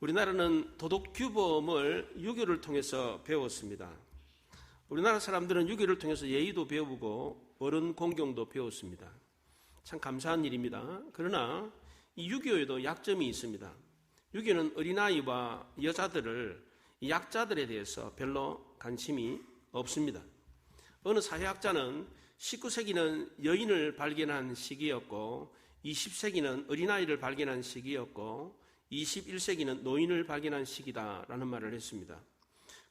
우리나라는 도덕규범을 유교를 통해서 배웠습니다. 우리나라 사람들은 유교를 통해서 예의도 배우고 어른 공경도 배웠습니다. 참 감사한 일입니다. 그러나 이 유교에도 약점이 있습니다. 유교는 어린아이와 여자들을, 이 약자들에 대해서 별로 관심이 없습니다. 어느 사회학자는 19세기는 여인을 발견한 시기였고 20세기는 어린아이를 발견한 시기였고 21세기는 노인을 발견한 시기다라는 말을 했습니다.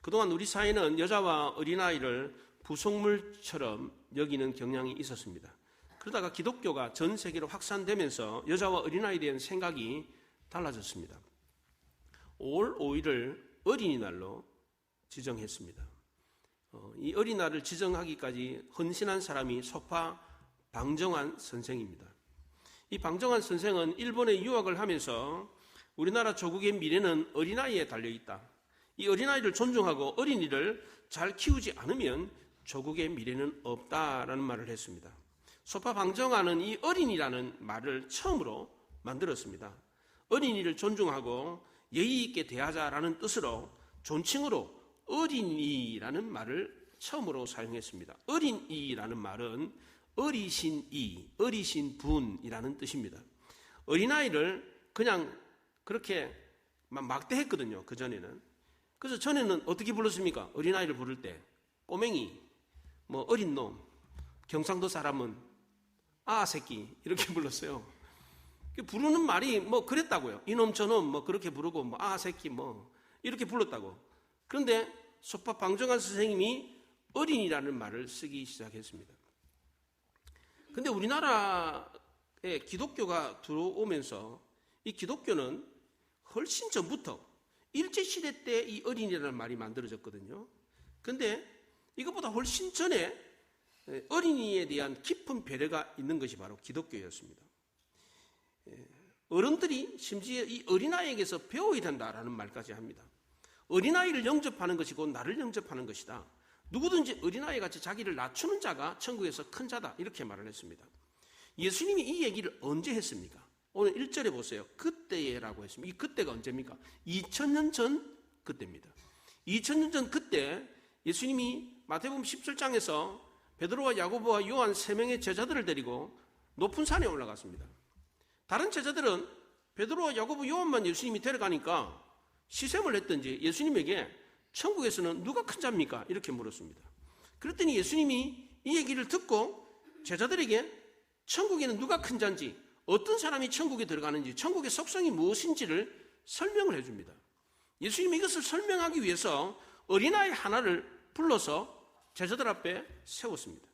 그동안 우리 사회는 여자와 어린아이를 부속물처럼 여기는 경향이 있었습니다. 그러다가 기독교가 전 세계로 확산되면서 여자와 어린아이에 대한 생각이 달라졌습니다. 5월 5일을 어린이날로 지정했습니다. 이 어린이날을 지정하기까지 헌신한 사람이 소파 방정환 선생입니다. 이 방정환 선생은 일본에 유학을 하면서 우리나라 조국의 미래는 어린아이에 달려있다. 이 어린아이를 존중하고 어린이를 잘 키우지 않으면 조국의 미래는 없다라는 말을 했습니다. 소파 방정환은 이 어린이라는 말을 처음으로 만들었습니다. 어린이를 존중하고 예의 있게 대하자라는 뜻으로 존칭으로 어린이라는 말을 처음으로 사용했습니다. 어린이라는 말은 어리신 이, 어리신 분이라는 뜻입니다. 어린아이를 그냥 그렇게 막대했거든요. 그전에는. 그래서 전에는 어떻게 불렀습니까? 어린아이를 부를 때 꼬맹이, 뭐 어린 놈, 경상도 사람은 새끼 이렇게 불렀어요. 부르는 말이 뭐 그랬다고요. 이놈 저놈 뭐 그렇게 부르고 뭐 새끼 뭐 이렇게 불렀다고. 그런데 소파 방정환 선생님이 어린이라는 말을 쓰기 시작했습니다. 그런데 우리나라에 기독교가 들어오면서 이 기독교는 훨씬 전부터 일제시대 때 이 어린이라는 말이 만들어졌거든요. 그런데 이것보다 훨씬 전에 어린이에 대한 깊은 배려가 있는 것이 바로 기독교였습니다. 어른들이 심지어 이 어린아이에게서 배워야 된다라는 말까지 합니다. 어린아이를 영접하는 것이 곧 나를 영접하는 것이다. 누구든지 어린아이같이 자기를 낮추는 자가 천국에서 큰 자다. 이렇게 말을 했습니다. 예수님이 이 얘기를 언제 했습니까? 오늘 1절에 보세요. 그때라고 했습니다. 이 그때가 언제입니까? 2000년 전 그때입니다. 2000년 전 그때 예수님이 마태복음 17장에서 베드로와 야고보와 요한 3명의 제자들을 데리고 높은 산에 올라갔습니다. 다른 제자들은 베드로와 야고보, 요한만 예수님이 데려가니까 시샘을 했든지 예수님에게 천국에서는 누가 큰 자입니까? 이렇게 물었습니다. 그랬더니 예수님이 이 얘기를 듣고 제자들에게 천국에는 누가 큰 자인지, 어떤 사람이 천국에 들어가는지, 천국의 속성이 무엇인지를 설명을 해줍니다. 예수님이 이것을 설명하기 위해서 어린아이 하나를 불러서 제자들 앞에 세웠습니다.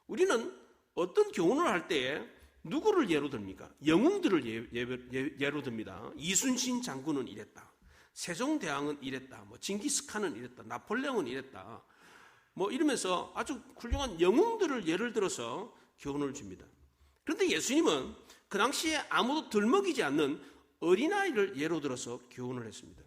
우리는 어떤 교훈을 할 때에 누구를 예로 듭니까? 영웅들을 예로 듭니다. 이순신 장군은 이랬다. 세종대왕은 이랬다. 징기스칸은 이랬다. 나폴레옹은 이랬다. 이러면서 아주 훌륭한 영웅들을 예를 들어서 교훈을 줍니다. 그런데 예수님은 그 당시에 아무도 들먹이지 않는 어린아이를 예로 들어서 교훈을 했습니다.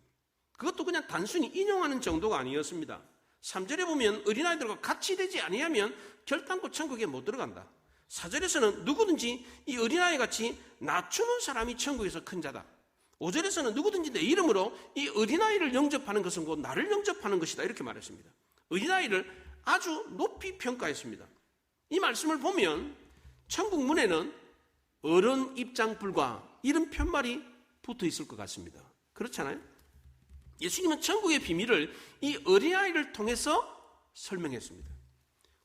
그것도 그냥 단순히 인용하는 정도가 아니었습니다. 3절에 보면 어린아이들과 같이 되지 아니하면 결단코 천국에 못 들어간다. 4절에서는 누구든지 이 어린아이같이 낮추는 사람이 천국에서 큰 자다. 5절에서는 누구든지 내 이름으로 이 어린아이를 영접하는 것은 곧 나를 영접하는 것이다. 이렇게 말했습니다. 어린아이를 아주 높이 평가했습니다. 이 말씀을 보면 천국 문에는 어른 입장 불가 이런 편말이 붙어 있을 것 같습니다. 그렇잖아요? 예수님은 천국의 비밀을 이 어린아이를 통해서 설명했습니다.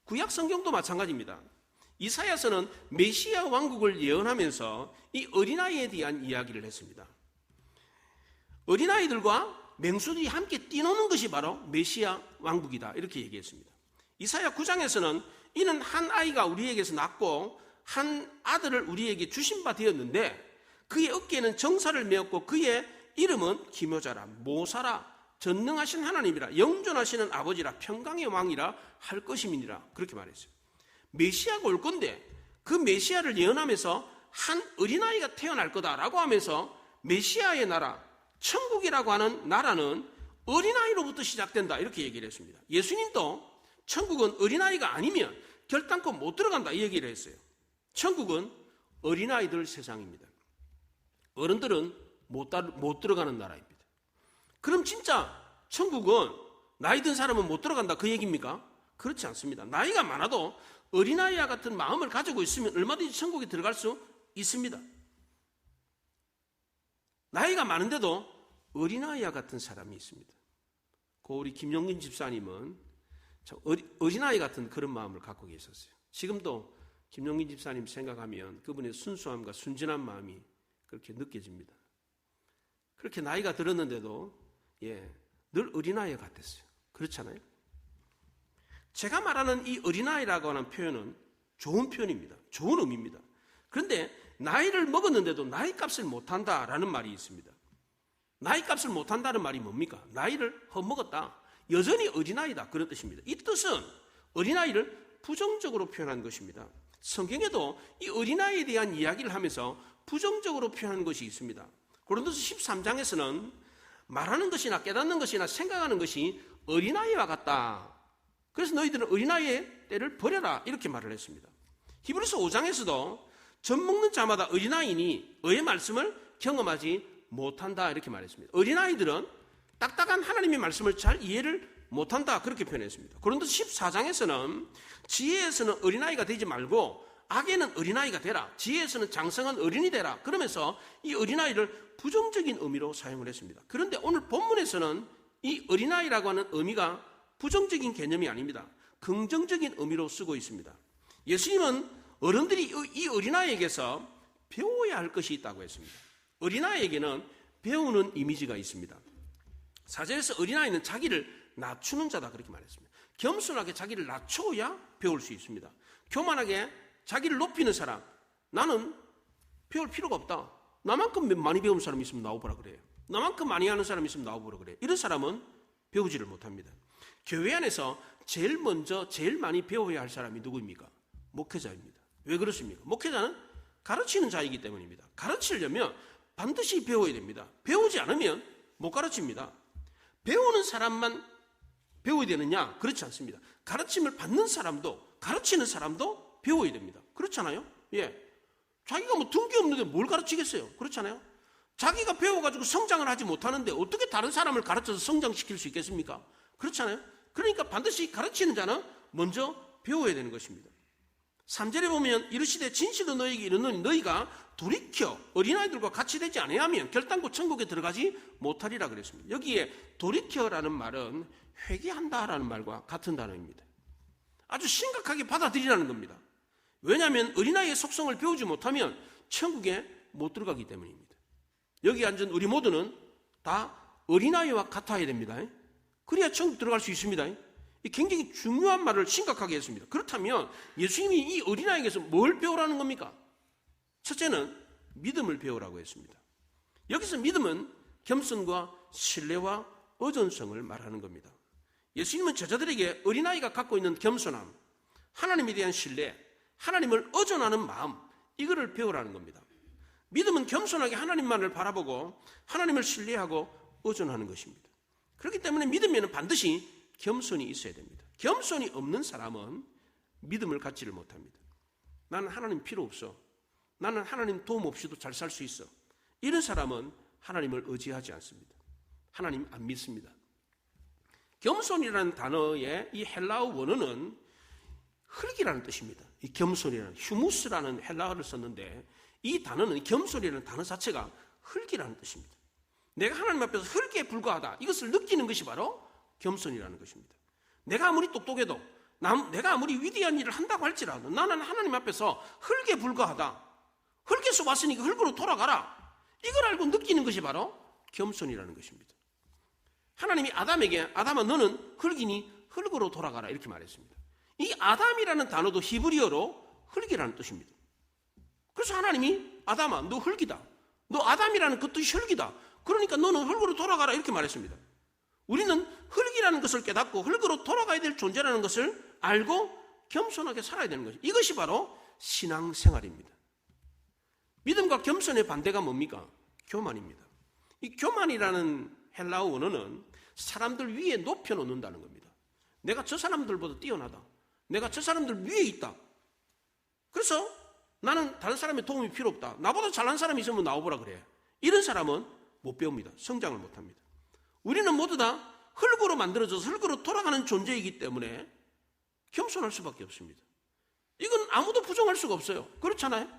구약 성경도 마찬가지입니다. 이사야서는 메시아 왕국을 예언하면서 이 어린아이에 대한 이야기를 했습니다. 어린아이들과 맹수들이 함께 뛰노는 것이 바로 메시아 왕국이다. 이렇게 얘기했습니다. 이사야 9장에서는 이는 한 아이가 우리에게서 낳고 한 아들을 우리에게 주신 바 되었는데 그의 어깨에는 정사를 메었고 그의 이름은 기묘자라, 모사라, 전능하신 하나님이라, 영존하시는 아버지라, 평강의 왕이라 할 것임이니라. 그렇게 말했어요. 메시아가 올 건데 그 메시아를 예언하면서 한 어린아이가 태어날 거다라고 하면서 메시아의 나라, 천국이라고 하는 나라는 어린아이로부터 시작된다. 이렇게 얘기를 했습니다. 예수님도 천국은 어린아이가 아니면 결단코 못 들어간다. 이 얘기를 했어요. 천국은 어린아이들 세상입니다. 어른들은 못 들어가는 나라입니다. 그럼 진짜 천국은 나이 든 사람은 못 들어간다 그 얘기입니까? 그렇지 않습니다. 나이가 많아도 어린아이와 같은 마음을 가지고 있으면 얼마든지 천국에 들어갈 수 있습니다. 나이가 많은데도 어린아이와 같은 사람이 있습니다. 우리 김용진 집사님은 참 어린아이 같은 그런 마음을 갖고 계셨어요. 지금도 김용진 집사님 생각하면 그분의 순수함과 순진한 마음이 그렇게 느껴집니다. 그렇게 나이가 들었는데도 늘 어린아이 같았어요. 그렇잖아요? 제가 말하는 이 어린아이라고 하는 표현은 좋은 표현입니다. 좋은 의미입니다. 그런데 나이를 먹었는데도 나이값을 못한다라는 말이 있습니다. 나이값을 못한다는 말이 뭡니까? 나이를 허먹었다. 여전히 어린아이다. 그런 뜻입니다. 이 뜻은 어린아이를 부정적으로 표현한 것입니다. 성경에도 이 어린아이에 대한 이야기를 하면서 부정적으로 표현한 것이 있습니다. 고린도서 13장에서는 말하는 것이나 깨닫는 것이나 생각하는 것이 어린아이와 같다. 그래서 너희들은 어린아이의 때를 버려라. 이렇게 말을 했습니다. 히브리서 5장에서도 젖 먹는 자마다 어린아이니 의의 말씀을 경험하지 못한다. 이렇게 말했습니다. 어린아이들은 딱딱한 하나님의 말씀을 잘 이해를 못한다. 그렇게 표현했습니다. 고린도서 14장에서는 지혜에서는 어린아이가 되지 말고 악에는 어린아이가 되라. 지혜에서는 장성한 어린이 되라. 그러면서 이 어린아이를 부정적인 의미로 사용을 했습니다. 그런데 오늘 본문에서는 이 어린아이라고 하는 의미가 부정적인 개념이 아닙니다. 긍정적인 의미로 쓰고 있습니다. 예수님은 어른들이 이 어린아이에게서 배워야 할 것이 있다고 했습니다. 어린아이에게는 배우는 이미지가 있습니다. 4절에서 어린아이는 자기를 낮추는 자다 그렇게 말했습니다. 겸손하게 자기를 낮춰야 배울 수 있습니다. 교만하게 자기를 높이는 사람, 나는 배울 필요가 없다. 나만큼 많이 배운 사람이 있으면 나오보라 그래요. 나만큼 많이 하는 사람이 있으면 나오보라 그래요. 이런 사람은 배우지를 못합니다. 교회 안에서 제일 먼저 제일 많이 배워야 할 사람이 누구입니까? 목회자입니다. 왜 그렇습니까? 목회자는 가르치는 자이기 때문입니다. 가르치려면 반드시 배워야 됩니다. 배우지 않으면 못 가르칩니다. 배우는 사람만 배워야 되느냐? 그렇지 않습니다. 가르침을 받는 사람도 가르치는 사람도 배워야 됩니다. 그렇잖아요? 자기가 뭐 등기 없는데 뭘 가르치겠어요? 그렇잖아요? 자기가 배워가지고 성장을 하지 못하는데 어떻게 다른 사람을 가르쳐서 성장시킬 수 있겠습니까? 그렇잖아요? 그러니까 반드시 가르치는 자는 먼저 배워야 되는 것입니다. 3절에 보면 이르시되 진실로 너희에게 이르노니 너희가 돌이켜 어린아이들과 같이 되지 아니하면 결단코 천국에 들어가지 못하리라 그랬습니다. 여기에 돌이켜라는 말은 회개한다라는 말과 같은 단어입니다. 아주 심각하게 받아들이라는 겁니다. 왜냐하면 어린아이의 속성을 배우지 못하면 천국에 못 들어가기 때문입니다. 여기 앉은 우리 모두는 다 어린아이와 같아야 됩니다. 그래야 천국 들어갈 수 있습니다. 굉장히 중요한 말을 심각하게 했습니다. 그렇다면 예수님이 이 어린아이에게서 뭘 배우라는 겁니까? 첫째는 믿음을 배우라고 했습니다. 여기서 믿음은 겸손과 신뢰와 의존성을 말하는 겁니다. 예수님은 제자들에게 어린아이가 갖고 있는 겸손함, 하나님에 대한 신뢰, 하나님을 의존하는 마음, 이거를 배우라는 겁니다. 믿음은 겸손하게 하나님만을 바라보고 하나님을 신뢰하고 의존하는 것입니다. 그렇기 때문에 믿음에는 반드시 겸손이 있어야 됩니다. 겸손이 없는 사람은 믿음을 갖지를 못합니다. 나는 하나님 필요 없어. 나는 하나님 도움 없이도 잘 살 수 있어. 이런 사람은 하나님을 의지하지 않습니다. 하나님 안 믿습니다. 겸손이라는 단어의 이 헬라어 원어는 흙이라는 뜻입니다. 이 겸손이라는 휴무스라는 헬라어를 썼는데 이 단어는 겸손이라는 단어 자체가 흙이라는 뜻입니다. 내가 하나님 앞에서 흙에 불과하다. 이것을 느끼는 것이 바로 겸손이라는 것입니다. 내가 아무리 똑똑해도 내가 아무리 위대한 일을 한다고 할지라도 나는 하나님 앞에서 흙에 불과하다. 흙에서 왔으니까 흙으로 돌아가라. 이걸 알고 느끼는 것이 바로 겸손이라는 것입니다. 하나님이 아담에게 아담아 너는 흙이니 흙으로 돌아가라 이렇게 말했습니다. 이 아담이라는 단어도 히브리어로 흙이라는 뜻입니다. 그래서 하나님이 아담아 너 흙이다. 너 아담이라는 그 뜻이 흙이다. 그러니까 너는 흙으로 돌아가라 이렇게 말했습니다. 우리는 흙이라는 것을 깨닫고 흙으로 돌아가야 될 존재라는 것을 알고 겸손하게 살아야 되는 것이죠. 이것이 바로 신앙생활입니다. 믿음과 겸손의 반대가 뭡니까? 교만입니다. 이 교만이라는 헬라어 원어는 사람들 위에 높여놓는다는 겁니다. 내가 저 사람들보다 뛰어나다. 내가 저 사람들 위에 있다. 그래서 나는 다른 사람의 도움이 필요 없다. 나보다 잘난 사람이 있으면 나오보라 그래. 이런 사람은 못 배웁니다. 성장을 못합니다. 우리는 모두 다 흙으로 만들어져서 흙으로 돌아가는 존재이기 때문에 겸손할 수밖에 없습니다. 이건 아무도 부정할 수가 없어요. 그렇잖아요?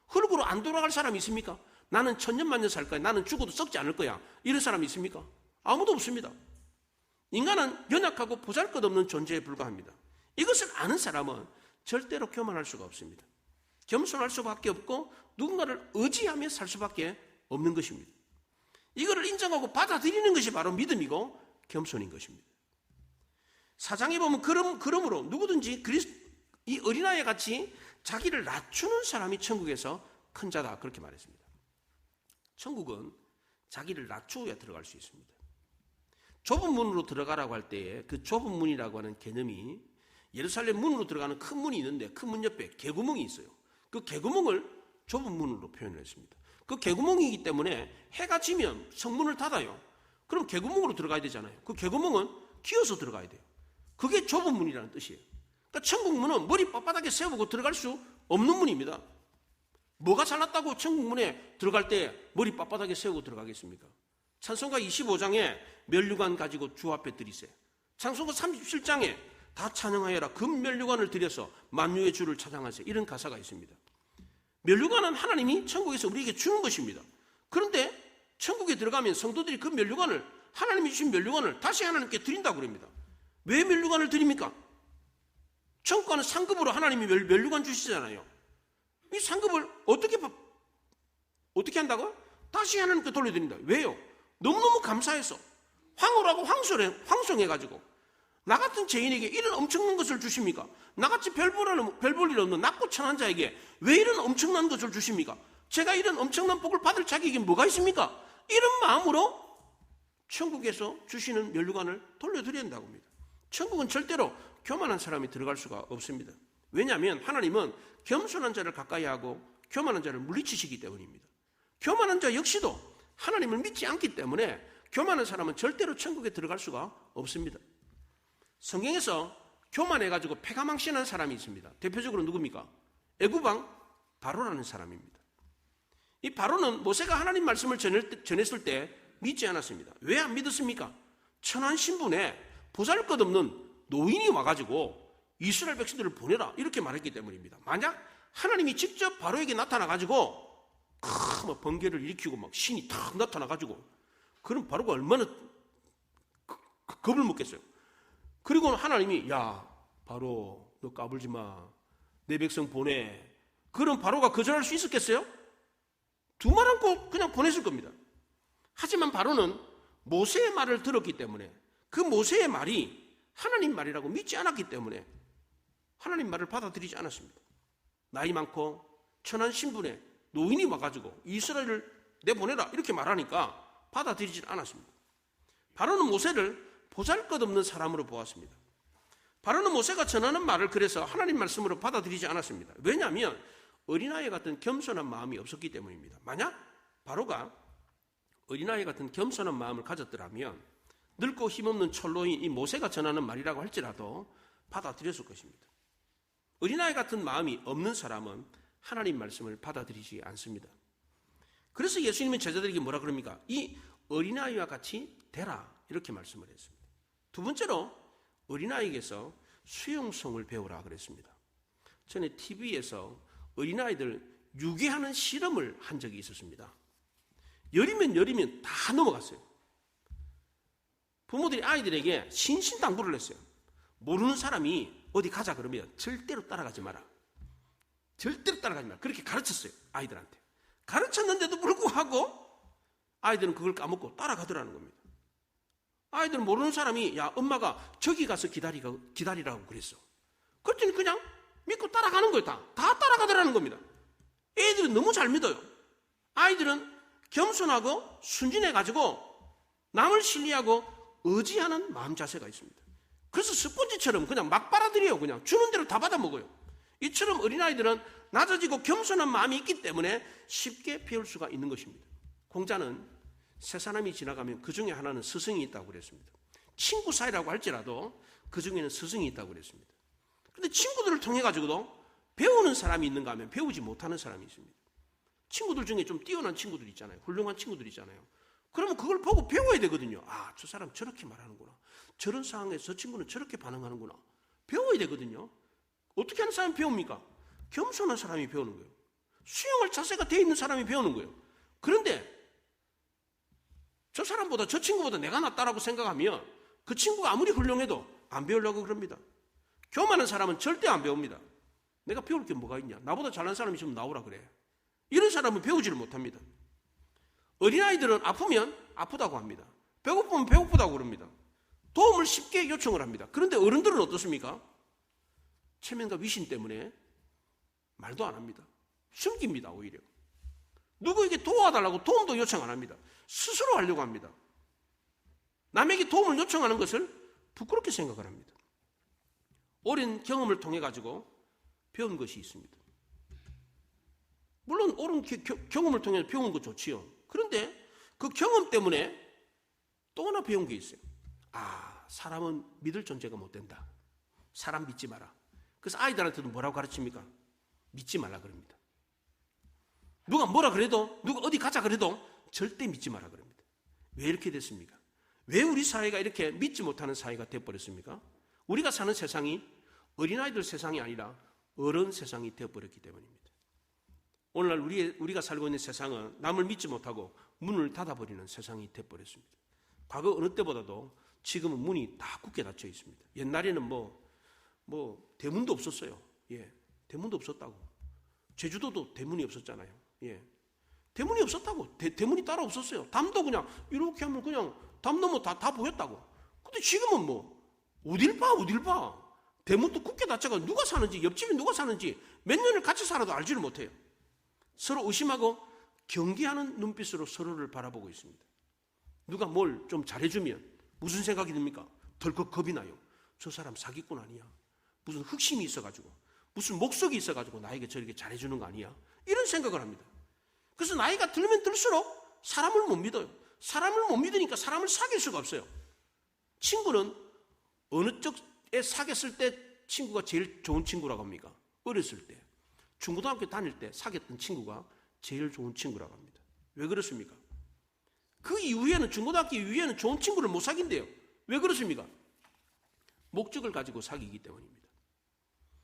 흙으로 안 돌아갈 사람이 있습니까? 나는 천년만년 살 거야. 나는 죽어도 썩지 않을 거야. 이런 사람이 있습니까? 아무도 없습니다. 인간은 연약하고 보잘것없는 존재에 불과합니다. 이것을 아는 사람은 절대로 교만할 수가 없습니다. 겸손할 수밖에 없고 누군가를 의지하며 살 수밖에 없는 것입니다. 이거를 인정하고 받아들이는 것이 바로 믿음이고 겸손인 것입니다. 사장에 보면 그러므로 누구든지 이 어린아이 같이 자기를 낮추는 사람이 천국에서 큰 자다 그렇게 말했습니다. 천국은 자기를 낮추어야 들어갈 수 있습니다. 좁은 문으로 들어가라고 할 때에 그 좁은 문이라고 하는 개념이 예루살렘 문으로 들어가는 큰 문이 있는데 큰 문 옆에 개구멍이 있어요. 그 개구멍을 좁은 문으로 표현을 했습니다. 그 개구멍이기 때문에 해가 지면 성문을 닫아요. 그럼 개구멍으로 들어가야 되잖아요. 그 개구멍은 기어서 들어가야 돼요. 그게 좁은 문이라는 뜻이에요. 그러니까 천국 문은 머리 빳빳하게 세우고 들어갈 수 없는 문입니다. 뭐가 잘났다고 천국 문에 들어갈 때 머리 빳빳하게 세우고 들어가겠습니까? 찬송가 25장에 면류관 가지고 주 앞에 들이세요. 찬송가 37장에 다 찬양하여라 금면류관을 들여서 만유의 주를 찬양하세요. 이런 가사가 있습니다. 면류관은 하나님이 천국에서 우리에게 주는 것입니다. 그런데 천국에 들어가면 성도들이 그 면류관을 하나님이 주신 면류관을 다시 하나님께 드린다고 그럽니다. 왜 면류관을 드립니까? 천국과는 상급으로 하나님이 면류관 주시잖아요. 이 상급을 어떻게 한다고? 다시 하나님께 돌려드린다. 왜요? 너무너무 감사해서 황홀하고 황송해가지고 나 같은 죄인에게 이런 엄청난 것을 주십니까? 나같이 별 볼 일 없는 낮고 천한 자에게 왜 이런 엄청난 것을 주십니까? 제가 이런 엄청난 복을 받을 자격이 뭐가 있습니까? 이런 마음으로 천국에서 주시는 면류관을 돌려드려야 한다고 합니다. 천국은 절대로 교만한 사람이 들어갈 수가 없습니다. 왜냐하면 하나님은 겸손한 자를 가까이 하고 교만한 자를 물리치시기 때문입니다. 교만한 자 역시도 하나님을 믿지 않기 때문에 교만한 사람은 절대로 천국에 들어갈 수가 없습니다. 성경에서 교만해가지고 패가망신한 사람이 있습니다. 대표적으로 누굽니까? 애굽왕 바로라는 사람입니다. 이 바로는 모세가 하나님 말씀을 전했을 때 믿지 않았습니다. 왜 안 믿었습니까? 천한 신분에 보잘것없는 노인이 와가지고 이스라엘 백성들을 보내라 이렇게 말했기 때문입니다. 만약 하나님이 직접 바로에게 나타나가지고 막 번개를 일으키고 막 신이 탁 나타나가지고 그럼 바로가 얼마나 겁을 먹겠어요. 그리고 하나님이 야 바로 너 까불지 마. 내 백성 보내. 그럼 바로가 거절할 수 있었겠어요? 두말 않고 그냥 보냈을 겁니다. 하지만 바로는 모세의 말을 들었기 때문에 그 모세의 말이 하나님 말이라고 믿지 않았기 때문에 하나님 말을 받아들이지 않았습니다. 나이 많고 천한 신분에 노인이 와가지고 이스라엘을 내보내라 이렇게 말하니까 받아들이지 않았습니다. 바로는 모세를 보잘것없는 사람으로 보았습니다. 바로는 모세가 전하는 말을 그래서 하나님 말씀으로 받아들이지 않았습니다. 왜냐하면 어린아이 같은 겸손한 마음이 없었기 때문입니다. 만약 바로가 어린아이 같은 겸손한 마음을 가졌더라면 늙고 힘없는 철로인 이 모세가 전하는 말이라고 할지라도 받아들였을 것입니다. 어린아이 같은 마음이 없는 사람은 하나님 말씀을 받아들이지 않습니다. 그래서 예수님은 제자들에게 뭐라 그럽니까? 이 어린아이와 같이 되라 이렇게 말씀을 했습니다. 두 번째로 어린아이에게서 수용성을 배우라 그랬습니다. 전에 TV에서 어린아이들 유괴하는 실험을 한 적이 있었습니다. 열이면 다 넘어갔어요. 부모들이 아이들에게 신신당부를 했어요. 모르는 사람이 어디 가자 그러면 절대로 따라가지 마라. 절대로 따라가지 마라. 그렇게 가르쳤어요. 아이들한테. 가르쳤는데도 불구하고 아이들은 그걸 까먹고 따라가더라는 겁니다. 아이들은 모르는 사람이 야 엄마가 저기 가서 기다리라고 그랬어. 그랬더니 그냥 믿고 따라가는 거예요. 다 따라가더라는 겁니다. 애들은 너무 잘 믿어요. 아이들은 겸손하고 순진해가지고 남을 신뢰하고 의지하는 마음 자세가 있습니다. 그래서 스펀지처럼 그냥 막 빨아들여요. 그냥 주는 대로 다 받아먹어요. 이처럼 어린아이들은 낮아지고 겸손한 마음이 있기 때문에 쉽게 배울 수가 있는 것입니다. 공자는 세 사람이 지나가면 그 중에 하나는 스승이 있다고 그랬습니다. 친구 사이라고 할지라도 그 중에는 스승이 있다고 그랬습니다. 그런데 친구들을 통해 가지고도 배우는 사람이 있는가 하면 배우지 못하는 사람이 있습니다. 친구들 중에 좀 뛰어난 친구들 있잖아요. 훌륭한 친구들 있잖아요. 그러면 그걸 보고 배워야 되거든요. 아, 저 사람 저렇게 말하는구나. 저런 상황에서 저 친구는 저렇게 반응하는구나. 배워야 되거든요. 어떻게 하는 사람이 배웁니까? 겸손한 사람이 배우는 거예요. 수용할 자세가 돼 있는 사람이 배우는 거예요. 그런데 저 사람보다 저 친구보다 내가 낫다라고 생각하면 그 친구가 아무리 훌륭해도 안 배우려고 그럽니다. 교만한 사람은 절대 안 배웁니다. 내가 배울 게 뭐가 있냐? 나보다 잘난 사람이 있으면 나오라 그래. 이런 사람은 배우지를 못합니다. 어린아이들은 아프면 아프다고 합니다. 배고프면 배고프다고 그럽니다. 도움을 쉽게 요청을 합니다. 그런데 어른들은 어떻습니까? 체면과 위신 때문에 말도 안 합니다. 숨깁니다, 오히려. 누구에게 도와달라고 도움도 요청 안 합니다. 스스로 하려고 합니다. 남에게 도움을 요청하는 것을 부끄럽게 생각을 합니다. 오랜 경험을 통해 가지고 배운 것이 있습니다. 물론 오랜 경험을 통해 배우는 거 좋지요. 그런데 그 경험 때문에 또 하나 배운 게 있어요. 아, 사람은 믿을 존재가 못 된다. 사람 믿지 마라. 그래서 아이들한테도 뭐라고 가르칩니까? 믿지 말라 그럽니다. 누가 뭐라 그래도, 누가 어디 가자 그래도 절대 믿지 마라 그럽니다. 왜 이렇게 됐습니까? 왜 우리 사회가 이렇게 믿지 못하는 사회가 되어버렸습니까? 우리가 사는 세상이 어린아이들 세상이 아니라 어른 세상이 되어버렸기 때문입니다. 오늘날 우리가 살고 있는 세상은 남을 믿지 못하고 문을 닫아버리는 세상이 되어버렸습니다. 과거 어느 때보다도 지금은 문이 다 굳게 닫혀 있습니다. 옛날에는 대문도 없었어요. 예, 대문도 없었다고. 제주도도 대문이 없었잖아요. 예, 대문이 없었다고. 대문이 따로 없었어요. 담도 그냥 이렇게 하면 그냥 담 넘어 다 보였다고. 근데 지금은 어딜 봐. 대문도 굳게 닫혀가 누가 사는지, 옆집에 누가 사는지 몇 년을 같이 살아도 알지를 못해요. 서로 의심하고 경계하는 눈빛으로 서로를 바라보고 있습니다. 누가 뭘 좀 잘해주면 무슨 생각이 듭니까? 덜컥 겁이 나요. 저 사람 사기꾼 아니야? 무슨 흑심이 있어가지고, 무슨 목적이 있어가지고 나에게 저렇게 잘해주는 거 아니야? 이런 생각을 합니다. 그래서 나이가 들면 들수록 사람을 못 믿어요. 사람을 못 믿으니까 사람을 사귈 수가 없어요. 친구는 어느 쪽에 사귀었을 때 친구가 제일 좋은 친구라고 합니까? 어렸을 때. 중고등학교 다닐 때 사귀었던 친구가 제일 좋은 친구라고 합니다. 왜 그렇습니까? 그 이후에는, 중고등학교 이후에는 좋은 친구를 못 사귄대요. 왜 그렇습니까? 목적을 가지고 사귀기 때문입니다.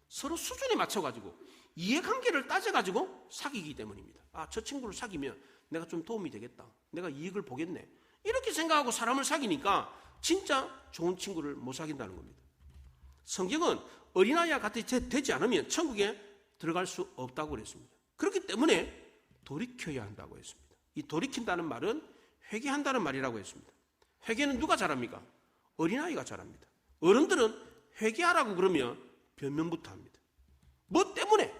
서로 수준에 맞춰가지고 이해관계를 따져가지고 사귀기 때문입니다. 아, 저 친구를 사귀면 내가 좀 도움이 되겠다. 내가 이익을 보겠네. 이렇게 생각하고 사람을 사귀니까 진짜 좋은 친구를 못 사귄다는 겁니다. 성경은 어린아이와 같이 되지 않으면 천국에 들어갈 수 없다고 그랬습니다. 그렇기 때문에 돌이켜야 한다고 했습니다. 이 돌이킨다는 말은 회개한다는 말이라고 했습니다. 회개는 누가 잘합니까? 어린아이가 잘합니다. 어른들은 회개하라고 그러면 변명부터 합니다. 뭐 때문에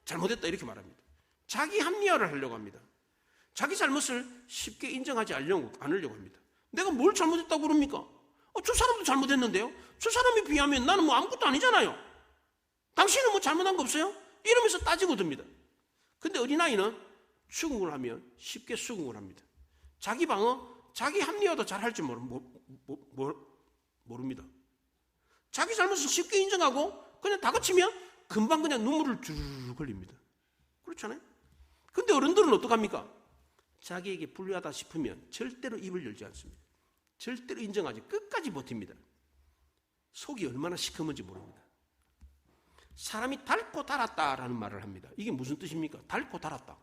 잘못했다 이렇게 말합니다. 자기 합리화를 하려고 합니다. 자기 잘못을 쉽게 인정하지 않으려고 합니다. 내가 뭘 잘못했다고 그럽니까? 저 사람도 잘못했는데요. 저 사람에 비하면 나는 아무것도 아니잖아요. 당신은 잘못한 거 없어요? 이러면서 따지고 듭니다. 근데 어린아이는 수긍을 하면 쉽게 수긍을 합니다. 자기 방어, 자기 합리화도 잘 할 줄 모릅니다. 자기 잘못을 쉽게 인정하고 그냥 다그치면 금방 그냥 눈물을 주르륵 흘립니다. 그렇잖아요? 근데 어른들은 어떡합니까? 자기에게 불리하다 싶으면 절대로 입을 열지 않습니다. 절대로 인정하지, 끝까지 버팁니다. 속이 얼마나 시커먼지 모릅니다. 사람이 닳고 닳았다라는 말을 합니다. 이게 무슨 뜻입니까? 닳고 닳았다.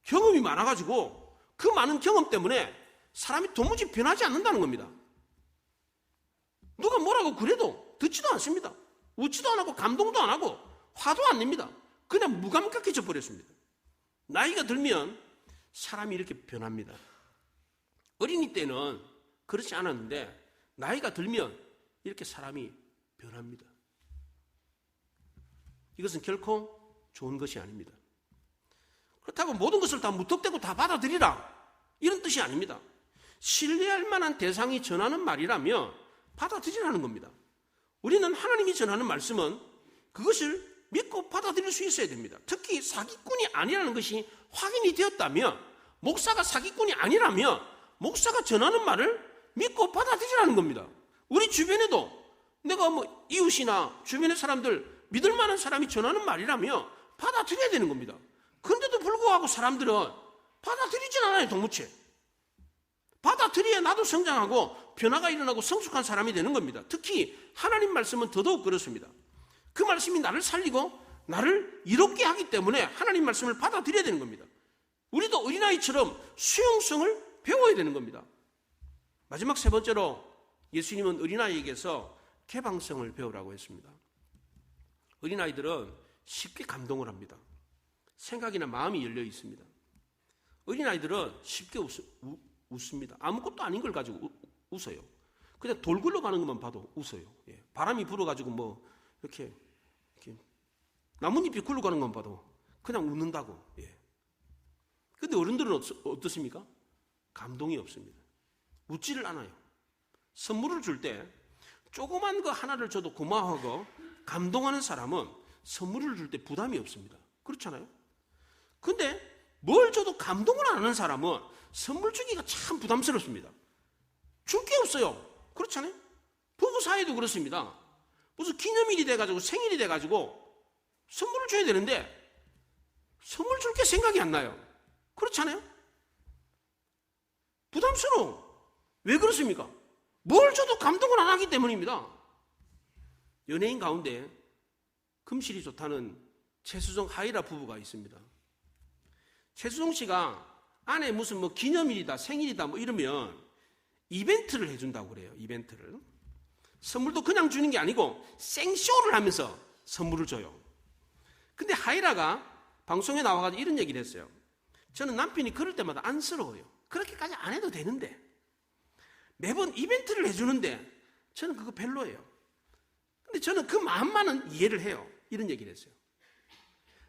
경험이 많아가지고 그 많은 경험 때문에 사람이 도무지 변하지 않는다는 겁니다. 누가 뭐라고 그래도 듣지도 않습니다. 웃지도 안 하고 감동도 안 하고 화도 안 냅니다. 그냥 무감각해져 버렸습니다. 나이가 들면 사람이 이렇게 변합니다. 어린이 때는 그렇지 않았는데 나이가 들면 이렇게 사람이 변합니다. 이것은 결코 좋은 것이 아닙니다. 그렇다고 모든 것을 다 무턱대고 다 받아들이라 이런 뜻이 아닙니다. 신뢰할 만한 대상이 전하는 말이라면 받아들이라는 겁니다. 우리는 하나님이 전하는 말씀은 그것을 믿고 받아들일 수 있어야 됩니다. 특히 사기꾼이 아니라는 것이 확인이 되었다면, 목사가 사기꾼이 아니라면 목사가 전하는 말을 믿고 받아들이라는 겁니다. 우리 주변에도 내가 이웃이나 주변의 사람들, 믿을 만한 사람이 전하는 말이라면 받아들여야 되는 겁니다. 그런데도 불구하고 사람들은 받아들이진 않아요, 도무지. 받아들여야 나도 성장하고 변화가 일어나고 성숙한 사람이 되는 겁니다. 특히 하나님 말씀은 더더욱 그렇습니다. 그 말씀이 나를 살리고 나를 이롭게 하기 때문에 하나님 말씀을 받아들여야 되는 겁니다. 우리도 어린아이처럼 수용성을 배워야 되는 겁니다. 마지막 세 번째로 예수님은 어린아이에게서 개방성을 배우라고 했습니다. 어린아이들은 쉽게 감동을 합니다. 생각이나 마음이 열려 있습니다. 어린아이들은 쉽게 웃습니다. 아무것도 아닌 걸 가지고 웃어요. 그냥 돌 굴러가는 것만 봐도 웃어요. 예. 바람이 불어가지고 뭐 이렇게 나뭇잎이 굴러가는 것만 봐도 그냥 웃는다고. 예. 근데 어른들은 어떻습니까? 감동이 없습니다. 웃지를 않아요. 선물을 줄 때 조그만 거 하나를 줘도 고마워하고 감동하는 사람은 선물을 줄 때 부담이 없습니다. 그렇잖아요? 근데 뭘 줘도 감동을 안 하는 사람은 선물 주기가 참 부담스럽습니다. 줄 게 없어요. 그렇잖아요? 부부 사이도 그렇습니다. 무슨 기념일이 돼가지고 생일이 돼가지고 선물을 줘야 되는데 선물 줄 게 생각이 안 나요. 그렇잖아요? 부담스러워. 왜 그렇습니까? 뭘 줘도 감동을 안 하기 때문입니다. 연예인 가운데 금실이 좋다는 최수종 하이라 부부가 있습니다. 최수종 씨가 아내 무슨 뭐 기념일이다 생일이다 뭐 이러면 이벤트를 해준다고 그래요. 이벤트를. 선물도 그냥 주는 게 아니고 생쇼를 하면서 선물을 줘요. 근데 하이라가 방송에 나와가지고 이런 얘기를 했어요. 저는 남편이 그럴 때마다 안쓰러워요. 그렇게까지 안 해도 되는데 매번 이벤트를 해주는데 저는 그거 별로예요. 근데 저는 그 마음만은 이해를 해요. 이런 얘기를 했어요.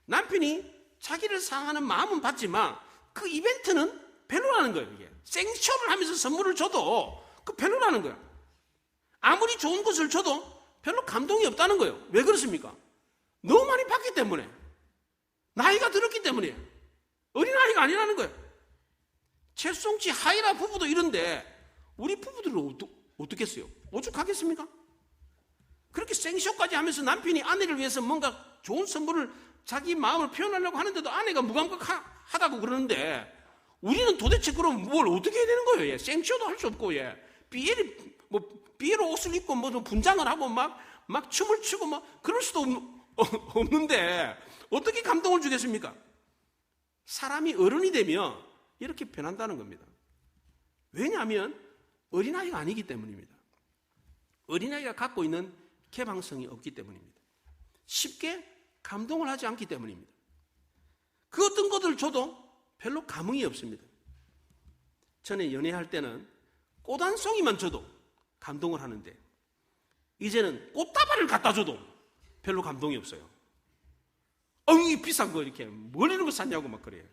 남편이 자기를 사랑하는 마음은 받지만 그 이벤트는 별로라는 거예요. 이게 생쇼를 하면서 선물을 줘도 그 별로라는 거예요. 아무리 좋은 것을 줘도 별로 감동이 없다는 거예요. 왜 그렇습니까? 너무 많이 받기 때문에, 나이가 들었기 때문에, 어린아이가 아니라는 거예요. 최수종 하이라 부부도 이런데 우리 부부들은 어떻겠어요? 오죽하겠습니까? 그렇게 생쇼까지 하면서 남편이 아내를 위해서 뭔가 좋은 선물을 자기 마음을 표현하려고 하는데도 아내가 무감각하다고 그러는데 우리는 도대체 그럼 뭘 어떻게 해야 되는 거예요? 예. 생쇼도 할 수 없고, 예. 삐에로 옷을 입고 뭐 분장을 하고 막 춤을 추고 막 그럴 수도 없는데 어떻게 감동을 주겠습니까? 사람이 어른이 되면 이렇게 변한다는 겁니다. 왜냐하면 어린아이가 아니기 때문입니다. 어린아이가 갖고 있는 개방성이 없기 때문입니다. 쉽게 감동을 하지 않기 때문입니다. 그 어떤 것을 줘도 별로 감흥이 없습니다. 전에 연애할 때는 꽃 한 송이만 줘도 감동을 하는데 이제는 꽃다발을 갖다 줘도 별로 감동이 없어요. 엉이 비싼 거 이렇게 뭘 이런 거 샀냐고 막 그래요.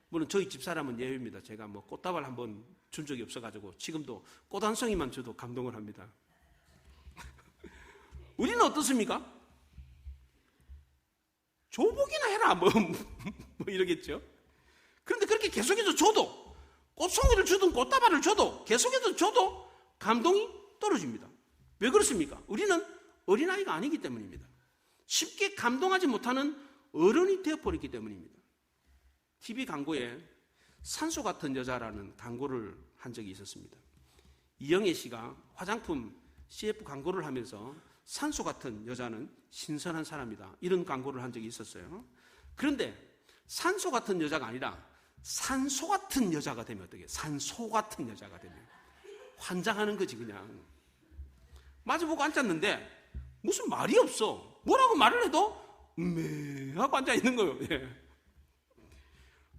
물론 저희 집사람은 예외입니다. 제가 뭐 꽃다발 한번 준 적이 없어가지고 지금도 꽃 한 송이만 줘도 감동을 합니다. 우리는 어떻습니까? 줘보기나 해라 뭐 이러겠죠. 그런데 그렇게 계속해서 줘도 꽃송이를 주든 꽃다발을 줘도 계속해서 줘도 감동이 떨어집니다. 왜 그렇습니까? 우리는 어린아이가 아니기 때문입니다. 쉽게 감동하지 못하는 어른이 되어버렸기 때문입니다. TV 광고에 산소 같은 여자라는 광고를 한 적이 있었습니다. 이영애 씨가 화장품 CF 광고를 하면서 산소 같은 여자는 신선한 사람이다, 이런 광고를 한 적이 있었어요. 그런데 산소 같은 여자가 아니라 산소 같은 여자가 되면 어떻게 해요? 산소 같은 여자가 되면 환장하는 거지. 그냥 마주보고 앉았는데 무슨 말이 없어. 뭐라고 말을 해도 하고 앉아있는 거예요. 예.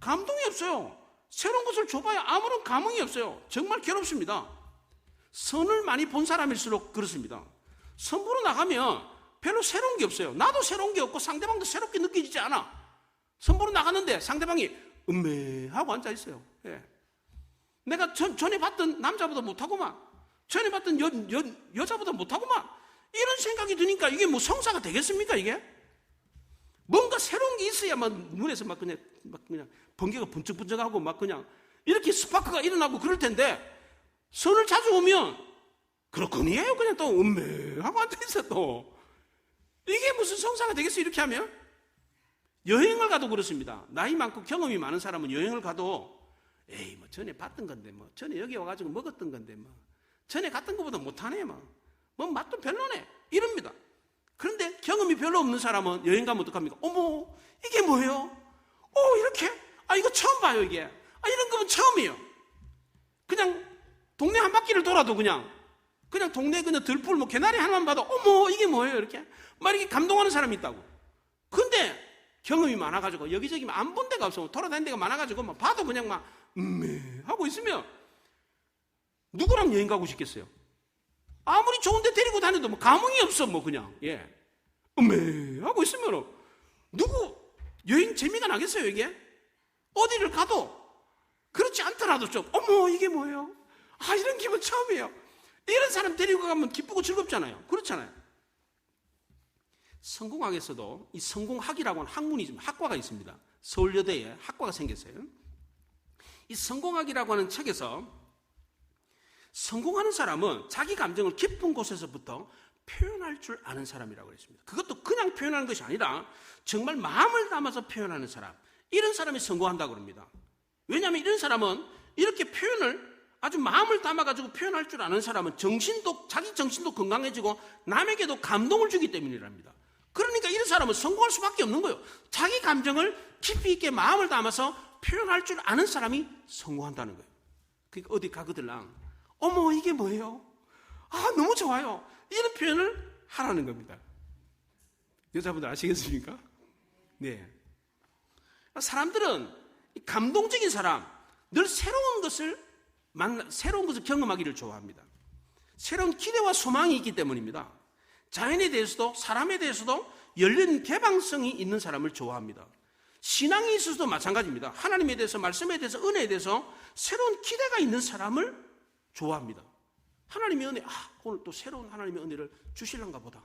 감동이 없어요. 새로운 것을 줘봐야 아무런 감흥이 없어요. 정말 괴롭습니다. 선을 많이 본 사람일수록 그렇습니다. 선 보러 나가면 별로 새로운 게 없어요. 나도 새로운 게 없고 상대방도 새롭게 느껴지지 않아. 선 보러 나갔는데 상대방이 하고 앉아있어요. 예. 내가 전에 봤던 남자보다 못하고만, 전에 봤던 여자보다 못하고만, 이런 생각이 드니까 이게 뭐 성사가 되겠습니까? 이게 뭔가 새로운 게 있어야만 눈에서 막 그냥 번개가 번쩍번쩍하고 막 그냥 이렇게 스파크가 일어나고 그럴 텐데, 선을 자주 오면 그렇거니 해요. 그냥 또 하고 앉아있어. 또 이게 무슨 성사가 되겠어? 이렇게 하면 여행을 가도 그렇습니다. 나이 많고 경험이 많은 사람은 여행을 가도 에이 뭐 전에 봤던 건데 뭐 전에 여기 와가지고 먹었던 건데 뭐 전에 갔던 것보다 못하네 뭐 맛도 별로네 이럽니다. 그런데 경험이 별로 없는 사람은 여행 가면 어떡합니까? 어머 이게 뭐예요? 이렇게? 이거 처음 봐요 이게. 이런 거는 처음이에요. 그냥 동네 한 바퀴를 돌아도 그냥 동네 그냥 들풀 뭐 개나리 하나만 봐도 어머 이게 뭐예요 이렇게 막 이렇게 감동하는 사람이 있다고. 근데 경험이 많아가지고 여기저기 안 본 데가 없어 돌아다니는 데가 많아가지고 막 봐도 그냥 막 하고 있으면 누구랑 여행 가고 싶겠어요? 아무리 좋은 데 데리고 다녀도 뭐 감흥이 없어 뭐 그냥 하고 있으면 누구 여행 재미가 나겠어요 이게? 어디를 가도 그렇지 않더라도 좀 어머 이게 뭐예요? 이런 기분 처음이에요. 이런 사람 데리고 가면 기쁘고 즐겁잖아요. 그렇잖아요. 성공학에서도 이 성공학이라고 하는 학문이 학과가 있습니다. 서울여대에 학과가 생겼어요. 이 성공학이라고 하는 책에서 성공하는 사람은 자기 감정을 깊은 곳에서부터 표현할 줄 아는 사람이라고 했습니다. 그것도 그냥 표현하는 것이 아니라 정말 마음을 담아서 표현하는 사람, 이런 사람이 성공한다고 합니다. 왜냐하면 이런 사람은 이렇게 표현을 아주 마음을 담아가지고 표현할 줄 아는 사람은 자기 정신도 건강해지고 남에게도 감동을 주기 때문이랍니다. 그러니까 이런 사람은 성공할 수밖에 없는 거예요. 자기 감정을 깊이 있게 마음을 담아서 표현할 줄 아는 사람이 성공한다는 거예요. 그러니까 어디 가거들랑 어머 이게 뭐예요? 너무 좋아요. 이런 표현을 하라는 겁니다. 여자분들 아시겠습니까? 네. 사람들은 감동적인 사람, 늘 새로운 것을 경험하기를 좋아합니다. 새로운 기대와 소망이 있기 때문입니다. 자연에 대해서도 사람에 대해서도 열린 개방성이 있는 사람을 좋아합니다. 신앙에 있어서도 마찬가지입니다. 하나님에 대해서, 말씀에 대해서, 은혜에 대해서 새로운 기대가 있는 사람을 좋아합니다. 하나님의 은혜, 오늘 또 새로운 하나님의 은혜를 주실런가 보다.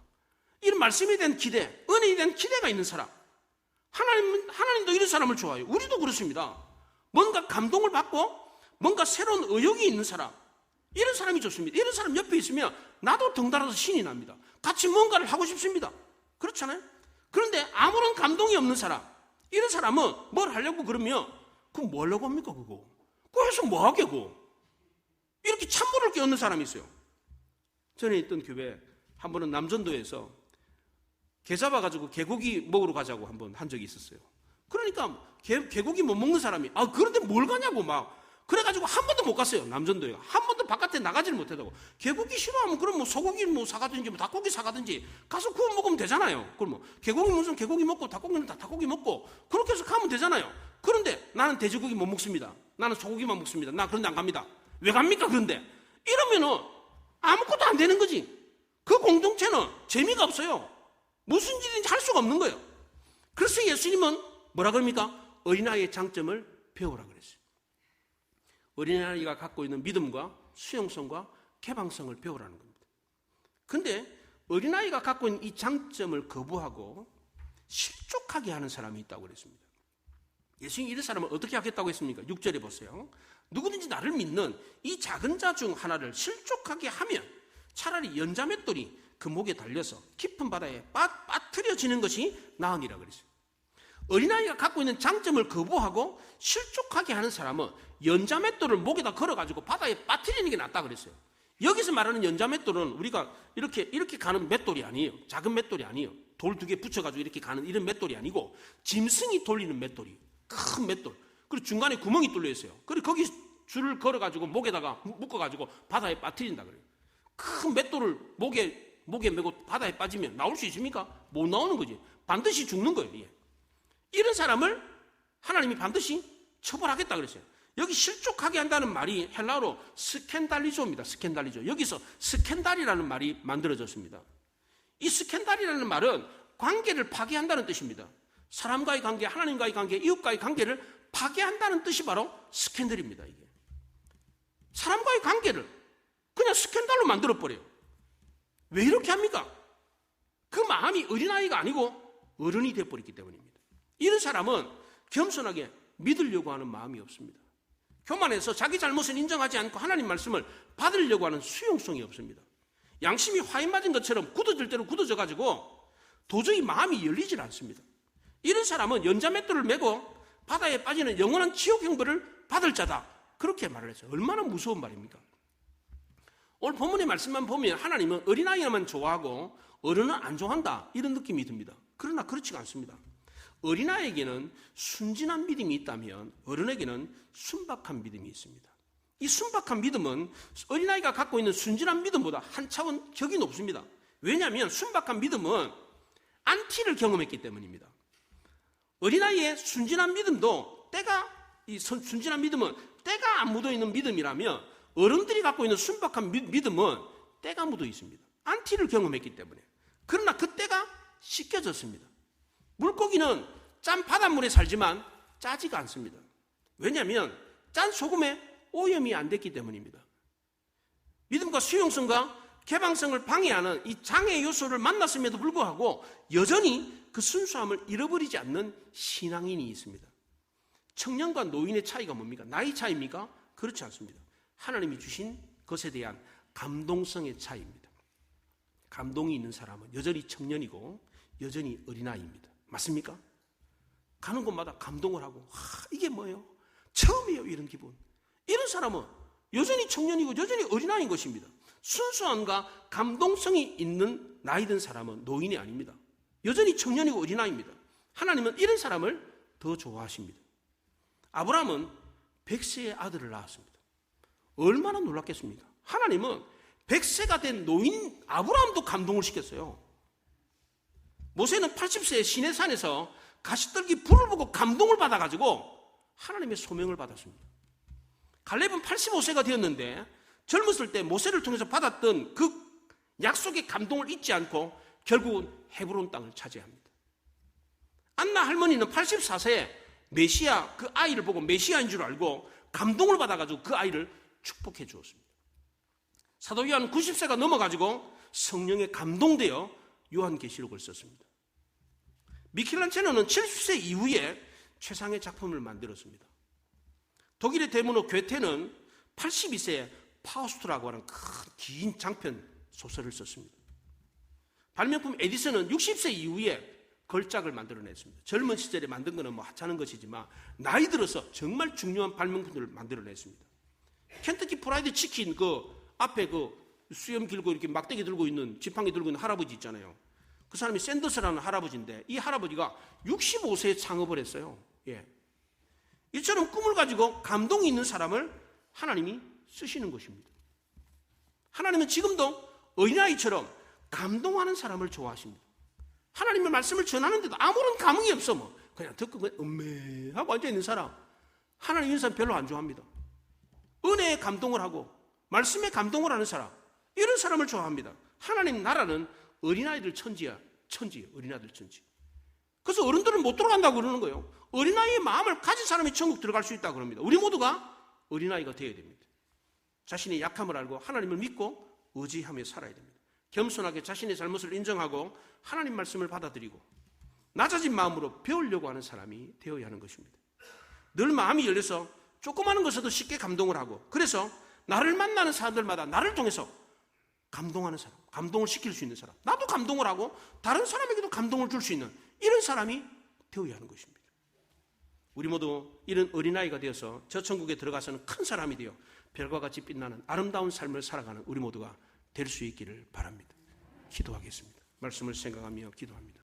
이런 말씀에 대한 기대, 은혜에 대한 기대가 있는 사람. 하나님도 이런 사람을 좋아해요. 우리도 그렇습니다. 뭔가 감동을 받고 뭔가 새로운 의욕이 있는 사람, 이런 사람이 좋습니다. 이런 사람 옆에 있으면 나도 덩달아서 신이 납니다. 같이 뭔가를 하고 싶습니다. 그렇잖아요? 그런데 아무런 감동이 없는 사람, 이런 사람은 뭘 하려고 그러면 그럼 뭐 하려고 합니까 그거? 그거 해서 뭐 하게고? 이렇게 찬물을 끼얹는 사람이 있어요. 전에 있던 교회 한 번은 남전도에서 게 잡아가지고 개고기 먹으러 가자고 한번 한 적이 있었어요. 그러니까 개고기 못 먹는 사람이 그런데 뭘 가냐고 막 그래가지고 한 번도 못 갔어요. 남전도에 한 번도 바깥에 나가지를 못하다고. 개고기 싫어하면 그럼 뭐 소고기 사가든지 뭐 닭고기 사가든지 가서 구워 먹으면 되잖아요. 그럼 뭐 개고기 무슨 개고기 먹고 닭고기는 다 닭고기 먹고 그렇게 해서 가면 되잖아요. 그런데 나는 돼지고기 못 먹습니다. 나는 소고기만 먹습니다. 나 그런데 안 갑니다. 왜 갑니까 그런데? 이러면은 아무것도 안 되는 거지. 그 공동체는 재미가 없어요. 무슨 일인지 할 수가 없는 거예요. 그래서 예수님은 뭐라 그럽니까? 어린아이의 장점을 배우라 그랬어요. 어린아이가 갖고 있는 믿음과 수용성과 개방성을 배우라는 겁니다. 그런데 어린아이가 갖고 있는 이 장점을 거부하고 실족하게 하는 사람이 있다고 그랬습니다. 예수님이 이런 사람을 어떻게 하겠다고 했습니까? 6절에 보세요. 누구든지 나를 믿는 이 작은 자 중 하나를 실족하게 하면 차라리 연자맷돌이 그 목에 달려서 깊은 바다에 빠뜨려지는 것이 나으니라 그랬어요. 어린아이가 갖고 있는 장점을 거부하고 실족하게 하는 사람은 연자맷돌을 목에다 걸어가지고 바다에 빠뜨리는 게 낫다 그랬어요. 여기서 말하는 연자맷돌은 우리가 이렇게 가는 맷돌이 아니에요. 작은 맷돌이 아니에요. 돌 2개 붙여가지고 이렇게 가는 이런 맷돌이 아니고 짐승이 돌리는 맷돌이, 큰 맷돌. 그리고 중간에 구멍이 뚫려 있어요. 그리고 거기 줄을 걸어가지고 목에다가 묶어가지고 바다에 빠뜨린다 그래요. 큰 맷돌을 목에 메고 바다에 빠지면 나올 수 있습니까? 못 나오는 거지. 반드시 죽는 거예요. 이게. 이런 사람을 하나님이 반드시 처벌하겠다 그랬어요. 여기 실족하게 한다는 말이 헬라어로 스캔달리조입니다. 스캔달리조. 여기서 스캔달이라는 말이 만들어졌습니다. 이 스캔달이라는 말은 관계를 파괴한다는 뜻입니다. 사람과의 관계, 하나님과의 관계, 이웃과의 관계를 파괴한다는 뜻이 바로 스캔들입니다. 이게. 사람과의 관계를 그냥 스캔들로 만들어버려요. 왜 이렇게 합니까? 그 마음이 어린아이가 아니고 어른이 되어버렸기 때문입니다. 이런 사람은 겸손하게 믿으려고 하는 마음이 없습니다. 교만해서 자기 잘못을 인정하지 않고 하나님 말씀을 받으려고 하는 수용성이 없습니다. 양심이 화인 맞은 것처럼 굳어질 대로 굳어져가지고 도저히 마음이 열리질 않습니다. 이런 사람은 연자맷돌을 메고 바다에 빠지는 영원한 지옥 형벌을 받을 자다. 그렇게 말을 했어요. 얼마나 무서운 말입니까? 오늘 본문의 말씀만 보면 하나님은 어린아이만 좋아하고 어른은 안 좋아한다, 이런 느낌이 듭니다. 그러나 그렇지가 않습니다. 어린아이에게는 순진한 믿음이 있다면 어른에게는 순박한 믿음이 있습니다. 이 순박한 믿음은 어린아이가 갖고 있는 순진한 믿음보다 한 차원 격이 높습니다. 왜냐하면 순박한 믿음은 안티를 경험했기 때문입니다. 어린아이의 순진한 믿음도 순진한 믿음은 때가 안 묻어있는 믿음이라면 어른들이 갖고 있는 순박한 믿음은 때가 묻어 있습니다. 안티를 경험했기 때문에. 그러나 그 때가 씻겨졌습니다. 물고기는 짠 바닷물에 살지만 짜지가 않습니다. 왜냐하면 짠 소금에 오염이 안 됐기 때문입니다. 믿음과 수용성과 개방성을 방해하는 이 장애 요소를 만났음에도 불구하고 여전히 그 순수함을 잃어버리지 않는 신앙인이 있습니다. 청년과 노인의 차이가 뭡니까? 나이 차이입니까? 그렇지 않습니다. 하나님이 주신 것에 대한 감동성의 차이입니다. 감동이 있는 사람은 여전히 청년이고 여전히 어린아이입니다. 맞습니까? 가는 곳마다 감동을 하고 이게 뭐예요? 처음이에요, 이런 기분. 이런 사람은 여전히 청년이고 여전히 어린아이인 것입니다. 순수함과 감동성이 있는 나이 든 사람은 노인이 아닙니다. 여전히 청년이고 어린아이입니다. 하나님은 이런 사람을 더 좋아하십니다. 아브라함은 100세의 아들을 낳았습니다. 얼마나 놀랐겠습니까? 하나님은 100세가 된 노인 아브라함도 감동을 시켰어요. 모세는 80세에 시내산에서 가시떨기 불을 보고 감동을 받아가지고 하나님의 소명을 받았습니다. 갈렙은 85세가 되었는데 젊었을 때 모세를 통해서 받았던 그 약속의 감동을 잊지 않고 결국은 헤브론 땅을 차지합니다. 안나 할머니는 84세에 메시아, 그 아이를 보고 메시아인 줄 알고 감동을 받아가지고 그 아이를 축복해 주었습니다. 사도 요한은 90세가 넘어가지고 성령에 감동되어 요한계시록을 썼습니다. 미켈란젤로는 70세 이후에 최상의 작품을 만들었습니다. 독일의 대문호 괴테는 82세에 파우스트라고 하는 긴 장편 소설을 썼습니다. 발명품 에디슨은 60세 이후에 걸작을 만들어냈습니다. 젊은 시절에 만든 것은 하찮은 것이지만 나이 들어서 정말 중요한 발명품들을 만들어냈습니다. 켄터키 프라이드 치킨 앞에 수염 길고 이렇게 막대기 들고 있는, 지팡이 들고 있는 할아버지 있잖아요. 그 사람이 샌더스라는 할아버지인데 이 할아버지가 65세에 창업을 했어요. 예. 이처럼 꿈을 가지고 감동이 있는 사람을 하나님이 쓰시는 것입니다. 하나님은 지금도 어린아이처럼 감동하는 사람을 좋아하십니다. 하나님의 말씀을 전하는데도 아무런 감흥이 없어. 그냥 듣고 음메하고 앉아있는 사람, 하나님 이런 사람 별로 안 좋아합니다. 은혜에 감동을 하고 말씀에 감동을 하는 사람, 이런 사람을 좋아합니다. 하나님 나라는 어린아이들 천지예요. 어린아이들 천지. 그래서 어른들은 못 들어간다고 그러는 거예요. 어린아이의 마음을 가진 사람이 천국 들어갈 수 있다고 그럽니다. 우리 모두가 어린아이가 되어야 됩니다. 자신의 약함을 알고 하나님을 믿고 의지하며 살아야 됩니다. 겸손하게 자신의 잘못을 인정하고 하나님 말씀을 받아들이고 낮아진 마음으로 배우려고 하는 사람이 되어야 하는 것입니다. 늘 마음이 열려서 조그마한 것에도 쉽게 감동을 하고, 그래서 나를 만나는 사람들마다 나를 통해서 감동하는 사람, 감동을 시킬 수 있는 사람, 나도 감동을 하고 다른 사람에게도 감동을 줄 수 있는 이런 사람이 되어야 하는 것입니다. 우리 모두 이런 어린아이가 되어서 저 천국에 들어가서는 큰 사람이 되어 별과 같이 빛나는 아름다운 삶을 살아가는 우리 모두가 될 수 있기를 바랍니다. 기도하겠습니다. 말씀을 생각하며 기도합니다.